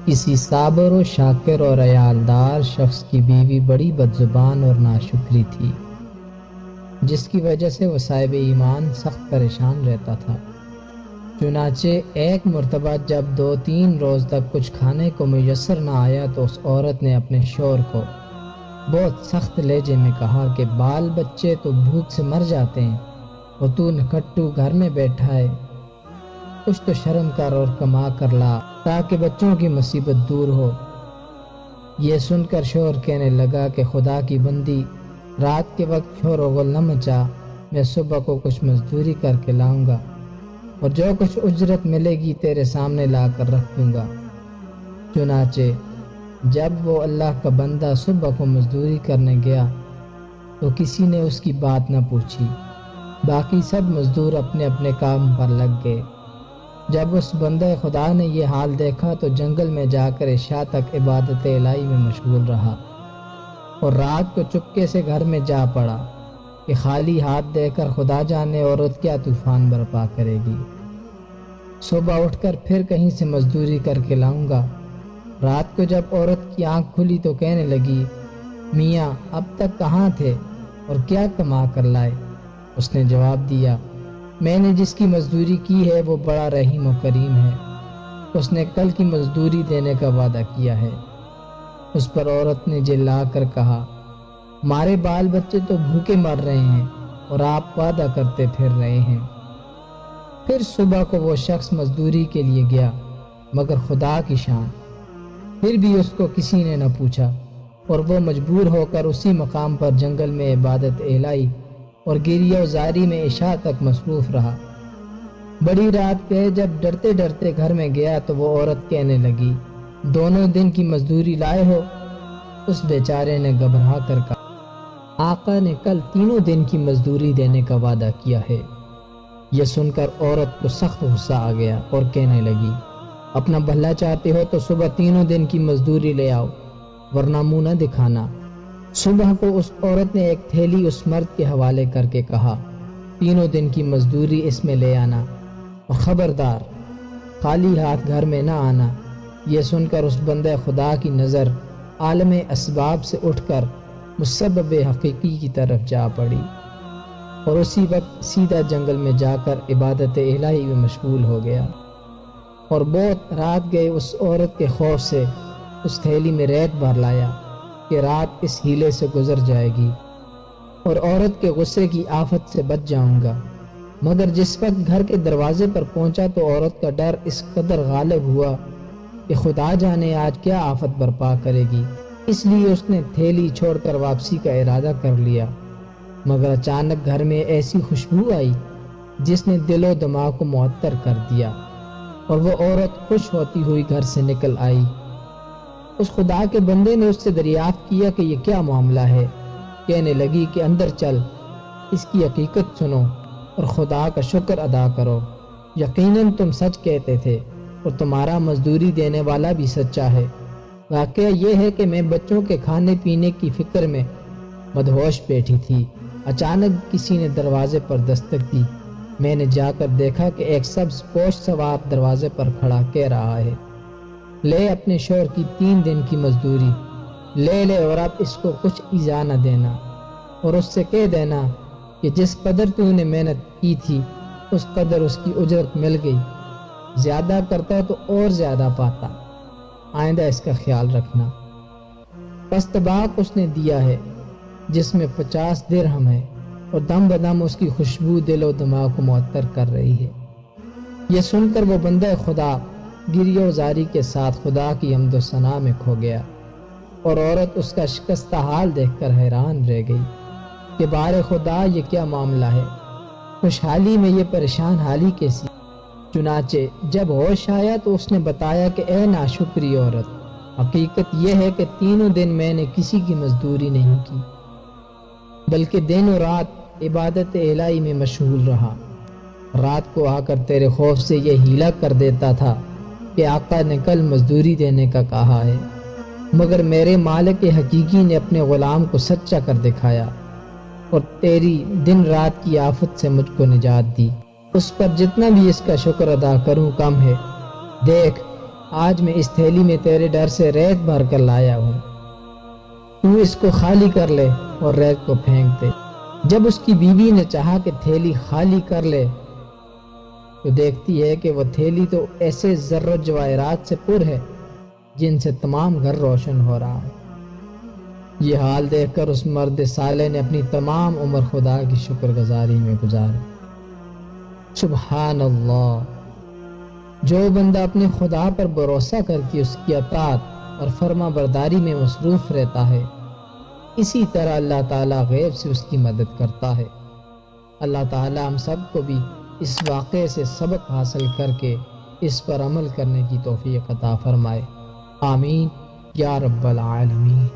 کسی صابر و شاکر اور عیالدار شخص کی بیوی بڑی بدزبان اور ناشکری تھی، جس کی وجہ سے وہ صاحب ایمان سخت پریشان رہتا تھا۔ چنانچہ ایک مرتبہ جب 2-3 روز تک کچھ کھانے کو میسر نہ آیا تو اس عورت نے اپنے شوہر کو بہت سخت لہجے میں کہا کہ بال بچے تو بھوک سے مر جاتے ہیں اور تو نکھٹو گھر میں بیٹھا ہے، کچھ تو شرم کر اور کما کر لا تاکہ بچوں کی مصیبت دور ہو۔ یہ سن کر شوہر کہنے لگا کہ خدا کی بندی، رات کے وقت شور و غل نہ مچا، میں صبح کو کچھ مزدوری کر کے لاؤں گا اور جو کچھ اجرت ملے گی تیرے سامنے لا کر رکھ دوں گا۔ چنانچہ جب وہ اللہ کا بندہ صبح کو مزدوری کرنے گیا تو کسی نے اس کی بات نہ پوچھی، باقی سب مزدور اپنے اپنے کام پر لگ گئے۔ جب اس بندہ خدا نے یہ حال دیکھا تو جنگل میں جا کر عشاء تک عبادت الہی میں مشغول رہا اور رات کو چپکے سے گھر میں جا پڑا کہ خالی ہاتھ دے کر خدا جانے عورت کیا طوفان برپا کرے گی۔ صبح اٹھ کر پھر کہیں سے مزدوری کر کے لاؤں گا۔ رات کو جب عورت کی آنکھ کھلی تو کہنے لگی، میاں اب تک کہاں تھے اور کیا کما کر لائے؟ اس نے جواب دیا، میں نے جس کی مزدوری کی ہے وہ بڑا رحیم و کریم ہے، اس نے کل کی مزدوری دینے کا وعدہ کیا ہے۔ اس پر عورت نے جلا کر کہا، ہمارے بال بچے تو بھوکے مر رہے ہیں اور آپ وعدہ کرتے پھر رہے ہیں۔ پھر صبح کو وہ شخص مزدوری کے لیے گیا، مگر خدا کی شان، پھر بھی اس کو کسی نے نہ پوچھا اور وہ مجبور ہو کر اسی مقام پر جنگل میں عبادت الہی اور گریہ و زاری میں عشاء تک مصروف رہا۔ بڑی رات گئے جب ڈرتے ڈرتے گھر میں گیا تو وہ عورت کہنے لگی، دونوں دن کی مزدوری لائے ہو؟ اس بیچارے نے گھبرا کر کہا، آقا نے کل 3 دن کی مزدوری دینے کا وعدہ کیا ہے۔ یہ سن کر عورت کو سخت غصہ آ گیا اور کہنے لگی، اپنا بھلا چاہتے ہو تو صبح 3 دن کی مزدوری لے آؤ، ورنہ منہ نہ دکھانا۔ صبح کو اس عورت نے ایک تھیلی اس مرد کے حوالے کر کے کہا، 3 دن کی مزدوری اس میں لے آنا اور خبردار خالی ہاتھ گھر میں نہ آنا۔ یہ سن کر اس بندہ خدا کی نظر عالم اسباب سے اٹھ کر مسبب حقیقی کی طرف جا پڑی اور اسی وقت سیدھا جنگل میں جا کر عبادت الہی میں مشغول ہو گیا۔ اور بہت رات گئے اس عورت کے خوف سے اس تھیلی میں ریت بھر لایا کہ رات اس ہیلے سے گزر جائے گی اور عورت کے غصے کی آفت سے بچ جاؤں گا۔ مگر جس وقت گھر کے دروازے پر پہنچا تو عورت کا ڈر اس قدر غالب ہوا کہ خدا جانے آج کیا آفت برپا کرے گی، اس لیے اس نے تھیلی چھوڑ کر واپسی کا ارادہ کر لیا۔ مگر اچانک گھر میں ایسی خوشبو آئی جس نے دل و دماغ کو معطر کر دیا اور وہ عورت خوش ہوتی ہوئی گھر سے نکل آئی۔ اس خدا کے بندے نے اس سے دریافت کیا کہ یہ کیا معاملہ ہے؟ کہنے لگی کہ اندر چل، اس کی حقیقت سنو اور خدا کا شکر ادا کرو، یقیناً تم سچ کہتے تھے اور تمہارا مزدوری دینے والا بھی سچا ہے۔ واقعہ یہ ہے کہ میں بچوں کے کھانے پینے کی فکر میں مدہوش بیٹھی تھی، اچانک کسی نے دروازے پر دستک دی۔ میں نے جا کر دیکھا کہ ایک سبز پوش سوار دروازے پر کھڑا کہہ رہا ہے، لے اپنے شوہر کی 3 دن کی مزدوری لے اور اب اس کو کچھ ایذا نہ دینا اور اس سے کہہ دینا کہ جس قدر تو نے محنت کی تھی اس قدر اس کی اجرت مل گئی، زیادہ کرتا تو اور زیادہ پاتا، آئندہ اس کا خیال رکھنا۔ پس طباق اس نے دیا ہے جس میں 50 درہم ہے اور دم بدم اس کی خوشبو دل و دماغ کو معطر کر رہی ہے۔ یہ سن کر وہ بندہ خدا گریہ و زاری کے ساتھ خدا کی حمد و ثنا میں کھو گیا اور عورت اس کا شکستہ حال دیکھ کر حیران رہ گئی کہ بار خدا یہ کیا معاملہ ہے، خوشحالی میں یہ پریشان حالی کیسی؟ چنانچہ جب ہوش آیا تو اس نے بتایا کہ اے ناشکری عورت، حقیقت یہ ہے کہ 3 دن میں نے کسی کی مزدوری نہیں کی بلکہ دن و رات عبادت الہی میں مشغول رہا۔ رات کو آ کر تیرے خوف سے یہ ہیلا کر دیتا تھا کہ آقا نے کل مزدوری دینے کا کہا ہے، مگر میرے مالک حقیقی نے اپنے غلام کو سچا کر دکھایا اور تیری دن رات کی آفت سے مجھ کو نجات دی۔ اس پر جتنا بھی اس کا شکر ادا کروں کم ہے۔ دیکھ آج میں اس تھیلی میں تیرے ڈر سے ریت بھر کر لایا ہوں، تو اس کو خالی کر لے اور ریت کو پھینک دے۔ جب اس کی بیوی نے چاہا کہ تھیلی خالی کر لے تو دیکھتی ہے کہ وہ تھیلی تو ایسے زر و جواہرات سے پر ہے جن سے تمام گھر روشن ہو رہا ہے۔ یہ حال دیکھ کر اس مرد صالح نے اپنی تمام عمر خدا کی شکر گزاری میں گزاری۔ سبحان اللہ! جو بندہ اپنے خدا پر بھروسہ کر کے اس کی اطاعت اور فرما برداری میں مصروف رہتا ہے، اسی طرح اللہ تعالیٰ غیب سے اس کی مدد کرتا ہے۔ اللہ تعالیٰ ہم سب کو بھی اس واقعے سے سبق حاصل کر کے اس پر عمل کرنے کی توفیق عطا فرمائے۔ آمین یا رب العالمین۔